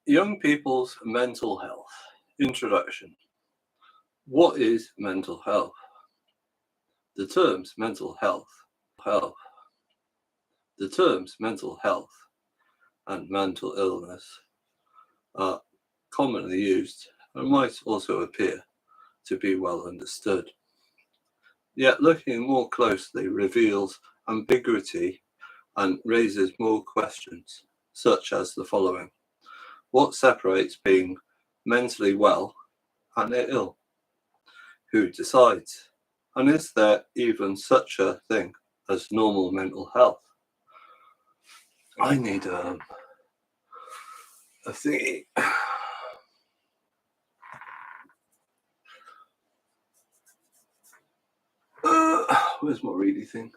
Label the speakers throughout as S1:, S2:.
S1: Young people's mental health. Introduction. What is mental health? The terms mental health. The terms mental health and mental illness are commonly used and might also appear to be well understood. Yet looking more closely reveals ambiguity and raises more questions, such as the following. What separates being mentally well and ill? Who decides? And is there even such a thing as normal mental health? I need a thingy. Where's my reedy thing?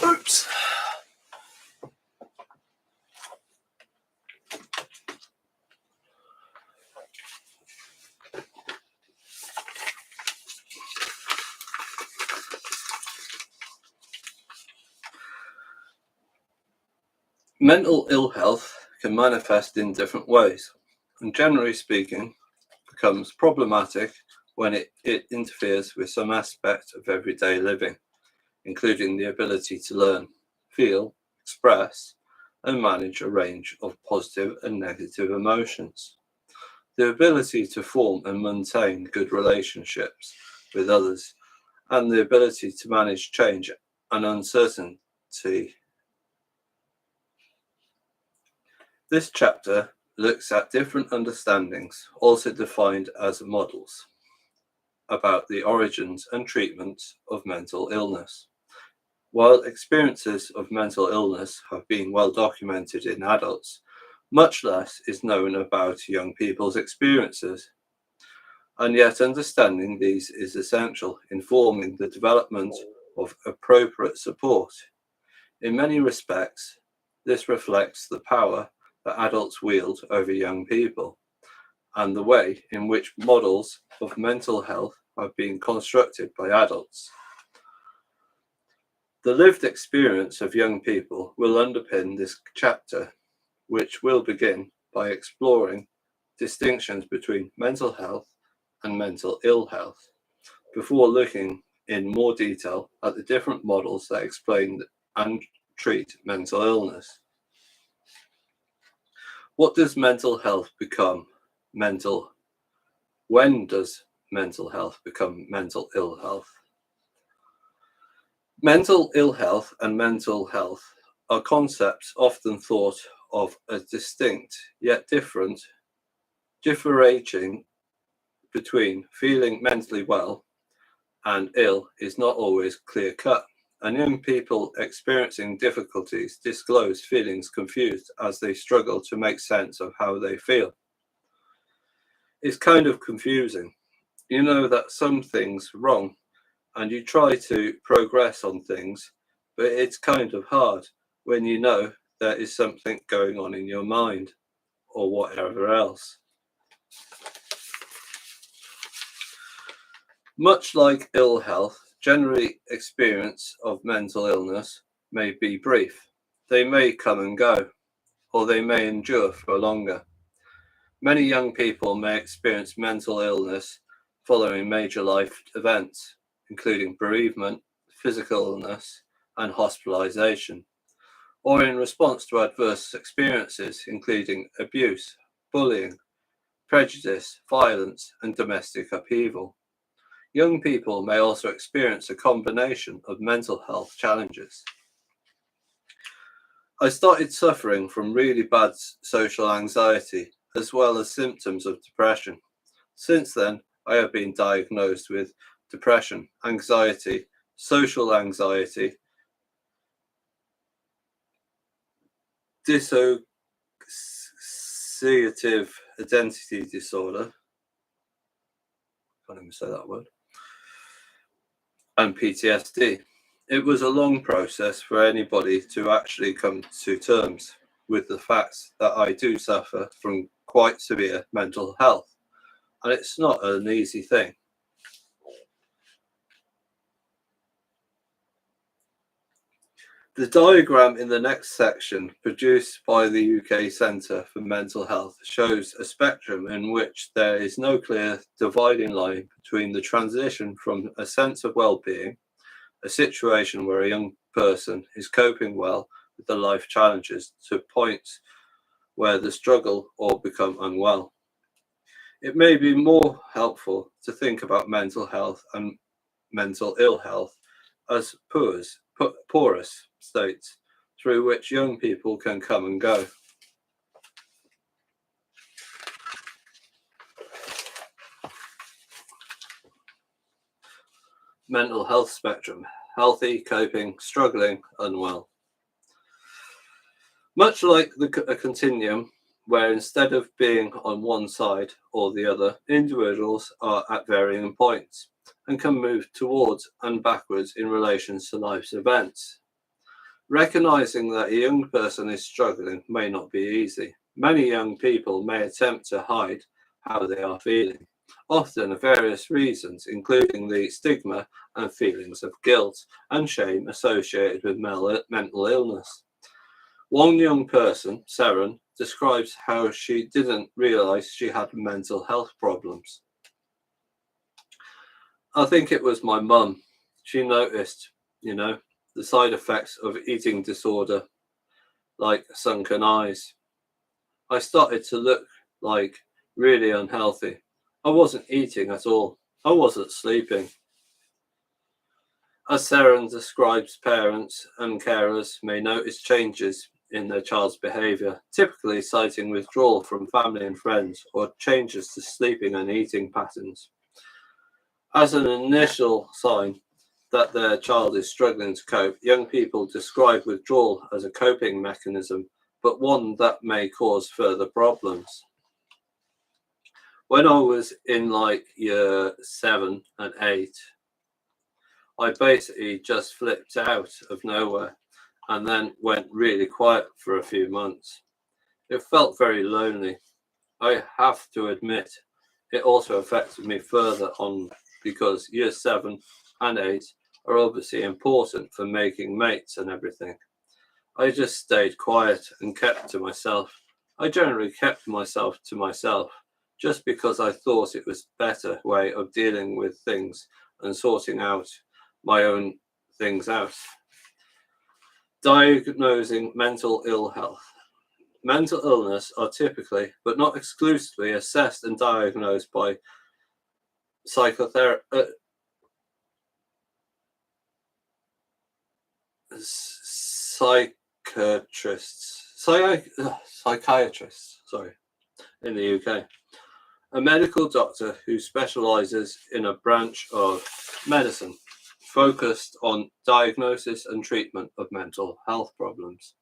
S1: Oops. Mental ill health can manifest in different ways, and generally speaking, becomes problematic when it interferes with some aspect of everyday living, including the ability to learn, feel, express, and manage a range of positive and negative emotions. The ability to form and maintain good relationships with others, and the ability to manage change and uncertainty. This chapter looks at different understandings, also defined as models, about the origins and treatments of mental illness. While experiences of mental illness have been well documented in adults, much less is known about young people's experiences. And yet understanding these is essential in forming the development of appropriate support. In many respects, this reflects the power that adults wield over young people, and the way in which models of mental health have been constructed by adults. The lived experience of young people will underpin this chapter, which will begin by exploring distinctions between mental health and mental ill health, before looking in more detail at the different models that explain and treat mental illness. What does mental health become mental? When does mental health become mental ill health? Mental ill health and mental health are concepts often thought of as distinct yet different, differentiating between feeling mentally well and ill is not always clear cut. And young people experiencing difficulties disclose feelings confused as they struggle to make sense of how they feel. It's kind of confusing. You know that something's wrong and you try to progress on things, but it's kind of hard when you know there is something going on in your mind or whatever else. Much like ill health, generally experience of mental illness may be brief. They may come and go, or they may endure for longer. Many young people may experience mental illness following major life events, including bereavement, physical illness, and hospitalization, or in response to adverse experiences, including abuse, bullying, prejudice, violence, and domestic upheaval. Young people may also experience a combination of mental health challenges. I started suffering from really bad social anxiety as well as symptoms of depression. Since then, I have been diagnosed with depression, anxiety, social anxiety, dissociative identity disorder, can't even say that word, and PTSD. It was a long process for anybody to actually come to terms with the fact that I do suffer from quite severe mental health. and it's not an easy thing. The diagram in the next section, produced by the UK Centre for Mental Health, shows a spectrum in which there is no clear dividing line between the transition from a sense of well-being, a situation where a young person is coping well with the life challenges, to points where they struggle or become unwell. It may be more helpful to think about mental health and mental ill health as porous states through which young people can come and go. Mental health spectrum: healthy, coping, struggling, unwell. Much like a continuum, where instead of being on one side or the other, individuals are at varying points and can move towards and backwards in relation to life's events. Recognizing that a young person is struggling may not be easy. Many young people may attempt to hide how they are feeling, often for various reasons, including the stigma and feelings of guilt and shame associated with mental illness. One young person, Seren, describes how she didn't realize she had mental health problems. I think it was my mum. She noticed, the side effects of eating disorder, like sunken eyes. I started to look like really unhealthy. I wasn't eating at all. I wasn't sleeping. As Seren describes, parents and carers may notice changes in their child's behaviour, typically citing withdrawal from family and friends or changes to sleeping and eating patterns. As an initial sign that their child is struggling to cope, young people describe withdrawal as a coping mechanism, but one that may cause further problems. When I was in year 7 and 8, I basically just flipped out of nowhere and then went really quiet for a few months. It felt very lonely. I have to admit, it also affected me further on because year 7 and 8 are obviously important for making mates and everything. I just stayed quiet and kept to myself. I generally kept myself to myself just because I thought it was a better way of dealing with things and sorting out my own things out. Diagnosing mental ill health. Mental illness are typically, but not exclusively, assessed and diagnosed by psychiatrists, in the UK. A medical doctor who specialises in a branch of medicine focused on diagnosis and treatment of mental health problems.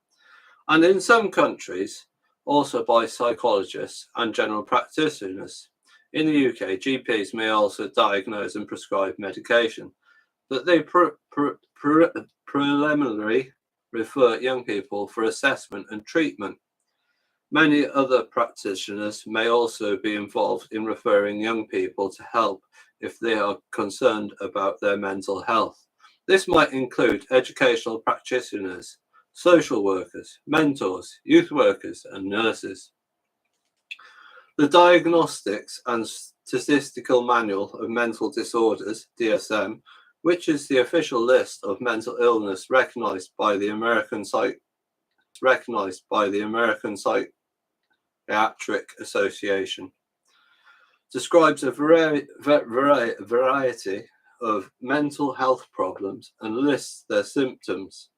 S1: And in some countries, also by psychologists and general practitioners. In the UK, GPs may also diagnose and prescribe medication, but they preliminarily refer young people for assessment and treatment. Many other practitioners may also be involved in referring young people to help if they are concerned about their mental health. This might include educational practitioners, social workers, mentors, youth workers, and nurses. The Diagnostics and Statistical Manual of Mental Disorders, DSM, which is the official list of mental illness recognized by the American Psychiatric Association, describes a variety of mental health problems and lists their symptoms.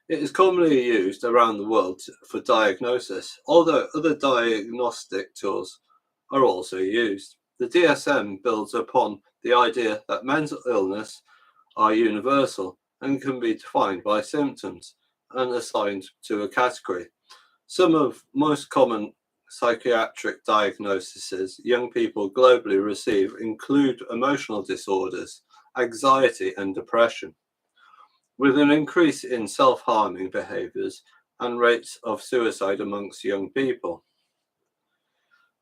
S1: It is commonly used around the world for diagnosis, although other diagnostic tools are also used. The DSM builds upon the idea that mental illness are universal and can be defined by symptoms and assigned to a category. Some of most common psychiatric diagnoses young people globally receive include emotional disorders, anxiety, and depression, with an increase in self-harming behaviours and rates of suicide amongst young people.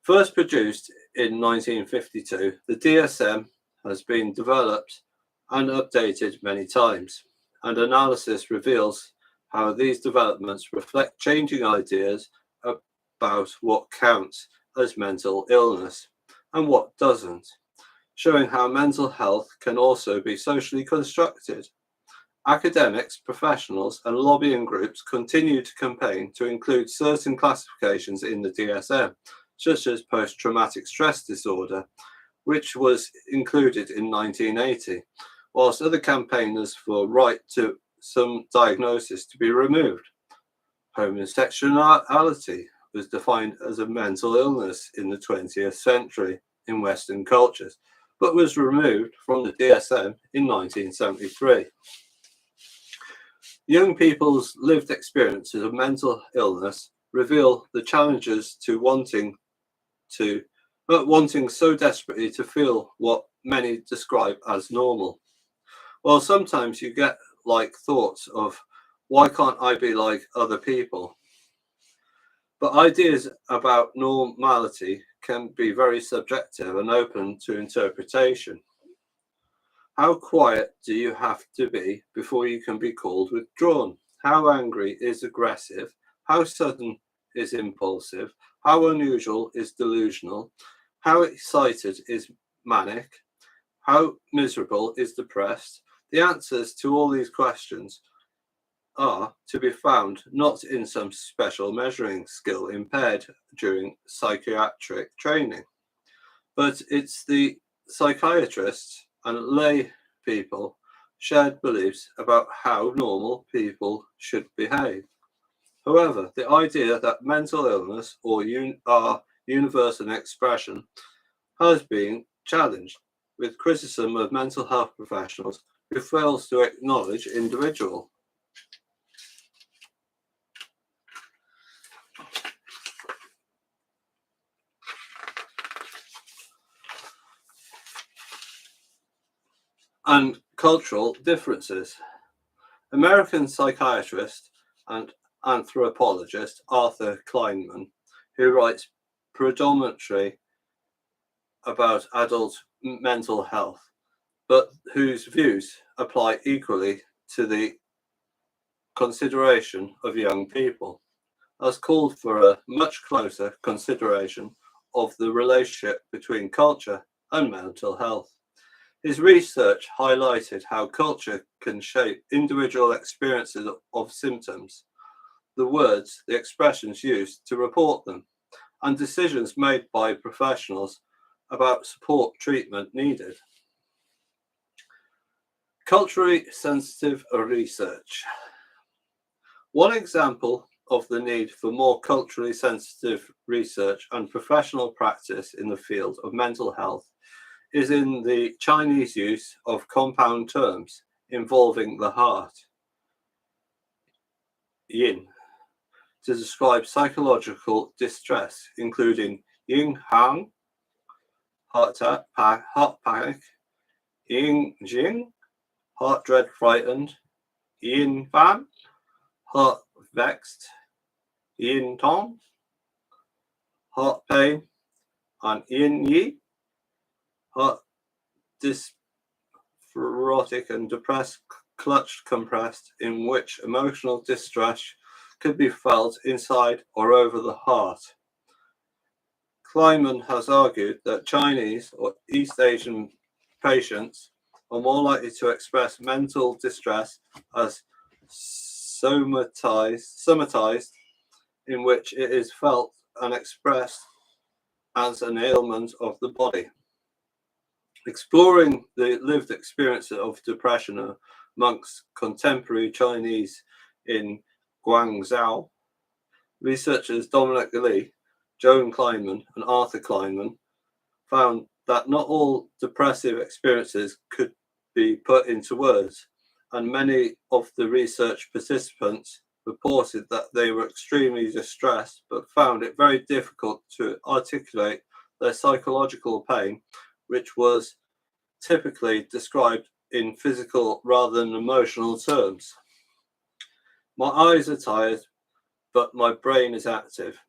S1: First produced in 1952, the DSM has been developed and updated many times, and analysis reveals how these developments reflect changing ideas about what counts as mental illness and what doesn't, showing how mental health can also be socially constructed. Academics, professionals, and lobbying groups continue to campaign to include certain classifications in the DSM, such as post-traumatic stress disorder, which was included in 1980, whilst other campaigners for right to some diagnosis to be removed. Homosexuality was defined as a mental illness in the 20th century in Western cultures, but was removed from the DSM in 1973. Young people's lived experiences of mental illness reveal the challenges to wanting so desperately to feel what many describe as normal. Well, sometimes you get like thoughts of, why can't I be like other people? But ideas about normality can be very subjective and open to interpretation. How quiet do you have to be before you can be called withdrawn? How angry is aggressive? How sudden is impulsive? How unusual is delusional? How excited is manic? How miserable is depressed? The answers to all these questions are to be found not in some special measuring skill impaired during psychiatric training, but it's the psychiatrists and lay people shared beliefs about how normal people should behave. However, the idea that mental illness or are universal expression has been challenged with criticism of mental health professionals who fails to acknowledge individual. And cultural differences. American psychiatrist and anthropologist Arthur Kleinman, who writes predominantly about adult mental health, but whose views apply equally to the consideration of young people, has called for a much closer consideration of the relationship between culture and mental health. His research highlighted how culture can shape individual experiences of symptoms, the words, the expressions used to report them, and decisions made by professionals about support treatment needed. Culturally sensitive research. One example of the need for more culturally sensitive research and professional practice in the field of mental health is in the Chinese use of compound terms involving the heart, yin, to describe psychological distress, including yin hang, heart attack, heart panic, yin jing, heart dread frightened, yin fan, heart vexed, yin tong, heart pain, and yin yi, heart dysphoric and depressed, clutched, compressed, in which emotional distress could be felt inside or over the heart. Kleiman has argued that Chinese or East Asian patients are more likely to express mental distress as somatized, in which it is felt and expressed as an ailment of the body. Exploring the lived experience of depression amongst contemporary Chinese in Guangzhou, researchers Dominic Lee, Joan Kleinman, and Arthur Kleinman found that not all depressive experiences could be put into words, and many of the research participants reported that they were extremely distressed but found it very difficult to articulate their psychological pain, which was typically described in physical rather than emotional terms. My eyes are tired, but my brain is active.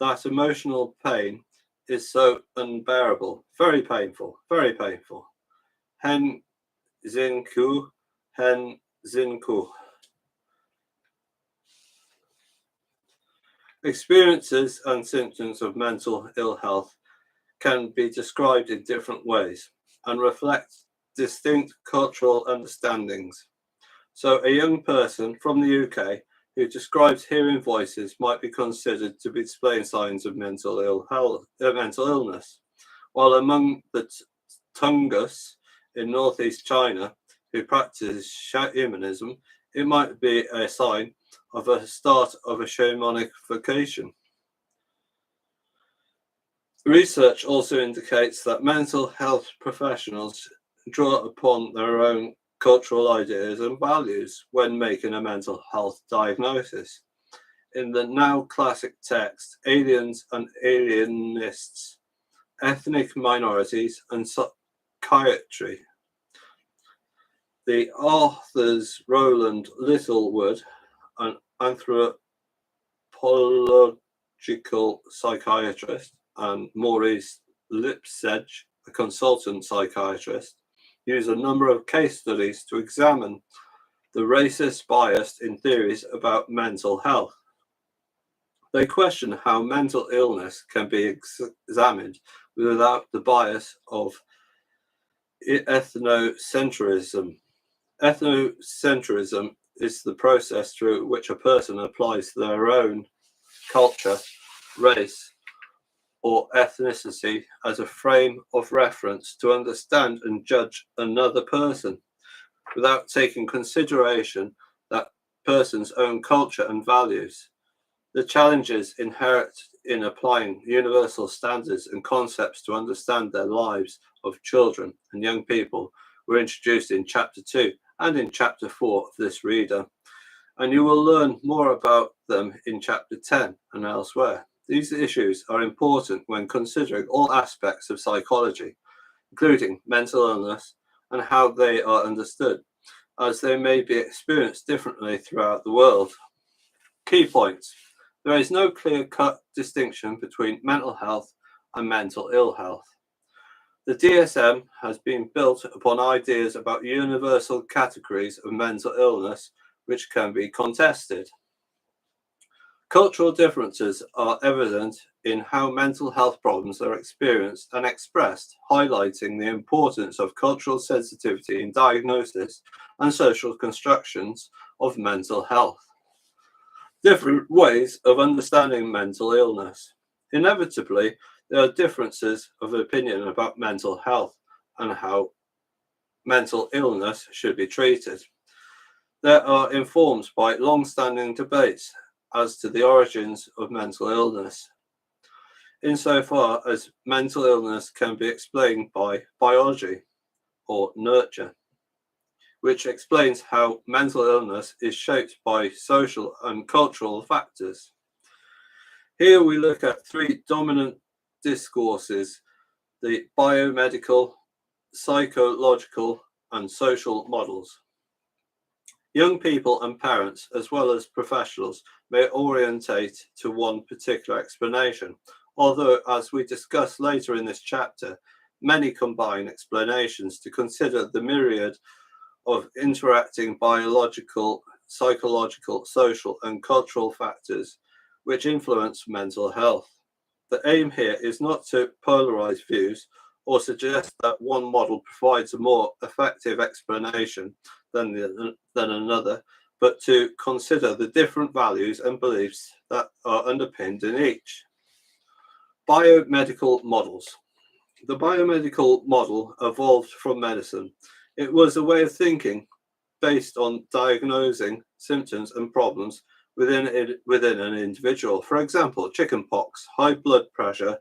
S1: That emotional pain is so unbearable, very painful, very painful. Hen zinku, hen zinku. Experiences and symptoms of mental ill health can be described in different ways and reflect distinct cultural understandings. So, a young person from the UK who describes hearing voices might be considered to be displaying signs of mental illness, while among the Tungus in northeast China who practice shamanism, it might be a sign of a start of a shamanic vocation. Research also indicates that mental health professionals draw upon their own cultural ideas and values when making a mental health diagnosis. In the now classic text, Aliens and Alienists, Ethnic Minorities and Psychiatry, the authors Roland Littlewood, an anthropological psychiatrist, and Maurice Lipsedge, a consultant psychiatrist, use a number of case studies to examine the racist bias in theories about mental health. They question how mental illness can be examined without the bias of ethnocentrism. Ethnocentrism is the process through which a person applies their own culture, race, or ethnicity as a frame of reference to understand and judge another person without taking consideration that person's own culture and values. The challenges inherent in applying universal standards and concepts to understand their lives of children and young people were introduced in Chapter 2 and in Chapter 4 of this reader, and you will learn more about them in Chapter 10 and elsewhere. These issues are important when considering all aspects of psychology, including mental illness and how they are understood, as they may be experienced differently throughout the world. Key points. There is no clear-cut distinction between mental health and mental ill health. The DSM has been built upon ideas about universal categories of mental illness which can be contested. Cultural differences are evident in how mental health problems are experienced and expressed, highlighting the importance of cultural sensitivity in diagnosis and social constructions of mental health. Different ways of understanding mental illness. Inevitably, there are differences of opinion about mental health and how mental illness should be treated. They are informed by long-standing debates as to the origins of mental illness, insofar as mental illness can be explained by biology or nurture, which explains how mental illness is shaped by social and cultural factors. Here we look at three dominant discourses: the biomedical, psychological, and social models. Young people and parents, as well as professionals, may orientate to one particular explanation, although, as we discuss later in this chapter, many combine explanations to consider the myriad of interacting biological, psychological, social, and cultural factors which influence mental health. The aim here is not to polarize views or suggest that one model provides a more effective explanation than another, but to consider the different values and beliefs that are underpinned in each. Biomedical models. The biomedical model evolved from medicine. It was a way of thinking based on diagnosing symptoms and problems within an individual. For example, chickenpox, high blood pressure,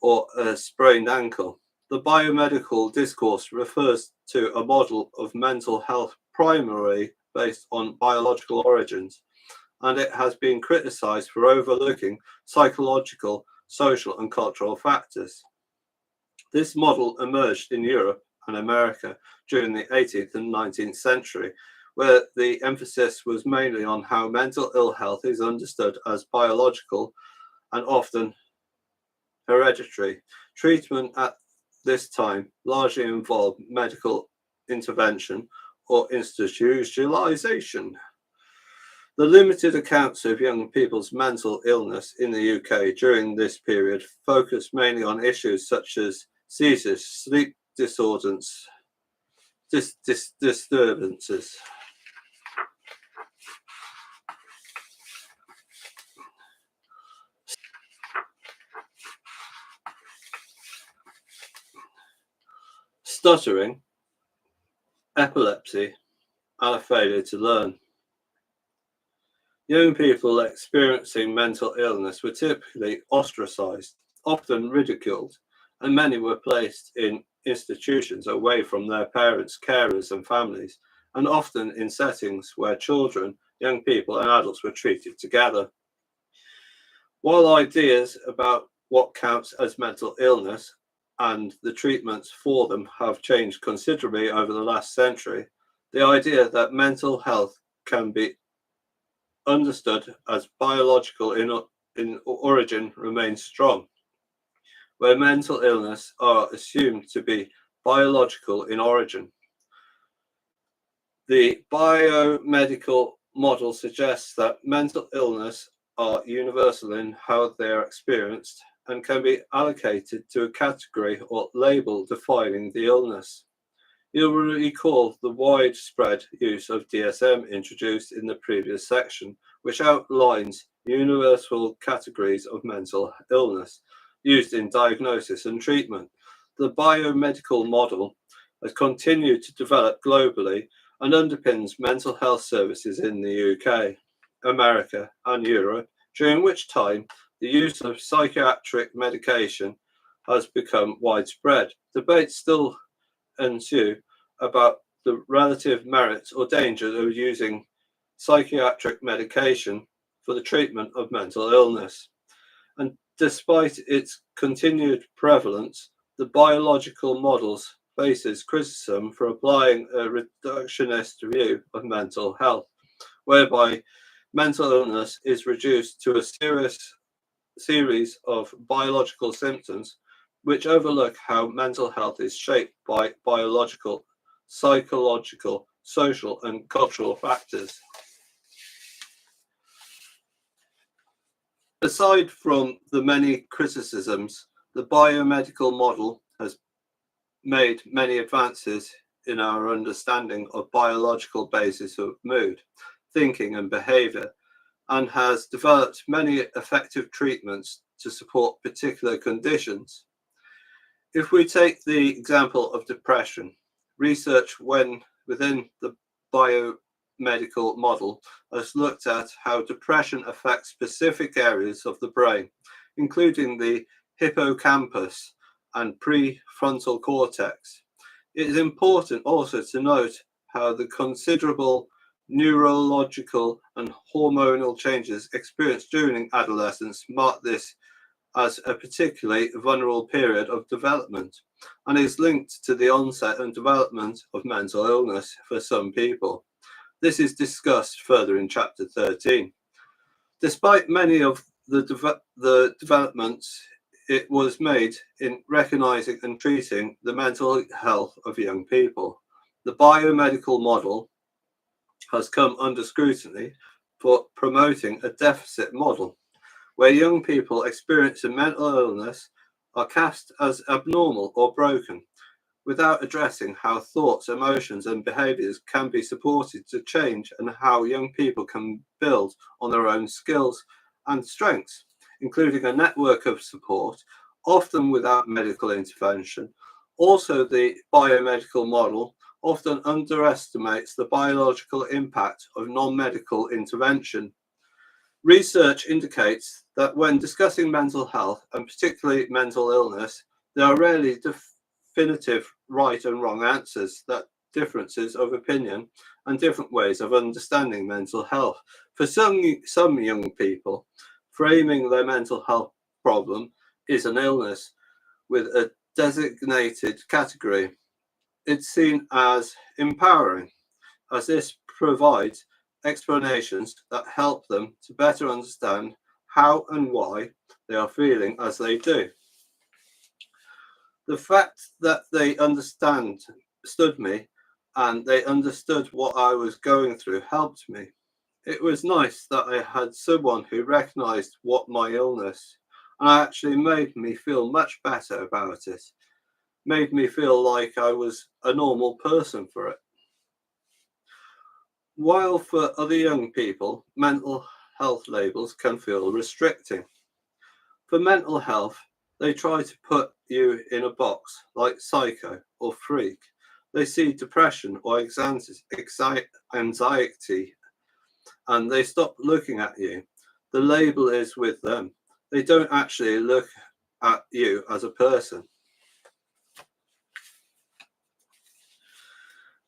S1: or a sprained ankle. The biomedical discourse refers to a model of mental health primarily based on biological origins, and it has been criticized for overlooking psychological, social, and cultural factors. This model emerged in Europe and America during the 18th and 19th century, where the emphasis was mainly on how mental ill health is understood as biological and often hereditary. Treatment at this time largely involved medical intervention or institutionalization. The limited accounts of young people's mental illness in the UK during this period focused mainly on issues such as seizures, sleep disturbances, stuttering, epilepsy, and a failure to learn. Young people experiencing mental illness were typically ostracized, often ridiculed, and many were placed in institutions away from their parents, carers, and families, and often in settings where children, young people, and adults were treated together. While ideas about what counts as mental illness and the treatments for them have changed considerably over the last century, the idea that mental health can be understood as biological in origin remains strong, where mental illness are assumed to be biological in origin. The biomedical model suggests that mental illness are universal in how they are experienced and can be allocated to a category or label defining the illness. You'll recall the widespread use of DSM introduced in the previous section, which outlines universal categories of mental illness used in diagnosis and treatment. The biomedical model has continued to develop globally and underpins mental health services in the UK, America, and Europe, during which time the use of psychiatric medication has become widespread. Debates still ensue about the relative merits or dangers of using psychiatric medication for the treatment of mental illness. And despite its continued prevalence, the biological models faces criticism for applying a reductionist view of mental health, whereby mental illness is reduced to a series of biological symptoms which overlook how mental health is shaped by biological, psychological, social, and cultural factors. Aside from the many criticisms, the biomedical model has made many advances in our understanding of biological basis of mood, thinking, and behavior, and has developed many effective treatments to support particular conditions. If we take the example of depression, research within the biomedical model has looked at how depression affects specific areas of the brain, including the hippocampus and prefrontal cortex. It is important also to note how the considerable neurological and hormonal changes experienced during adolescence mark this as a particularly vulnerable period of development and is linked to the onset and development of mental illness for some people. This is discussed further in chapter 13. Despite many of the developments it was made in recognizing and treating the mental health of young people, the biomedical model has come under scrutiny for promoting a deficit model, where young people experiencing mental illness are cast as abnormal or broken, without addressing how thoughts, emotions, and behaviors can be supported to change and how young people can build on their own skills and strengths, including a network of support, often without medical intervention. Also, the biomedical model often underestimates the biological impact of non-medical intervention. Research indicates that when discussing mental health, and particularly mental illness, there are rarely definitive right and wrong answers, that differences of opinion and different ways of understanding mental health. For some young people, framing their mental health problem is an illness with a designated category. It's seen as empowering, as this provides explanations that help them to better understand how and why they are feeling as they do. The fact that they understood me and they understood what I was going through helped me. It was nice that I had someone who recognized what my illness and actually made me feel much better about it, made me feel like I was a normal person for it. While for other young people, mental health labels can feel restricting. For mental health, they try to put you in a box like psycho or freak. They see depression or anxiety and they stop looking at you. The label is with them. They don't actually look at you as a person.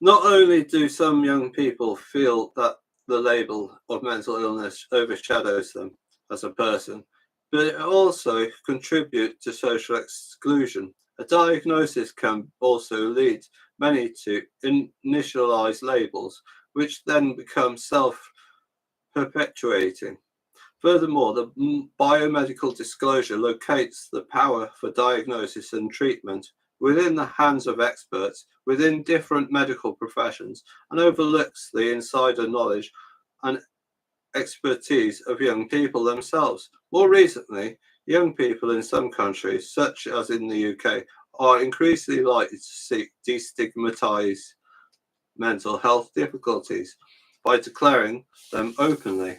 S1: Not only do some young people feel that the label of mental illness overshadows them as a person, but it also contributes to social exclusion. A diagnosis can also lead many to initialize labels, which then become self-perpetuating. Furthermore, the biomedical disclosure locates the power for diagnosis and treatment within the hands of experts within different medical professions and overlooks the insider knowledge and expertise of young people themselves. More recently, young people in some countries, such as in the UK, are increasingly likely to seek destigmatize mental health difficulties by declaring them openly.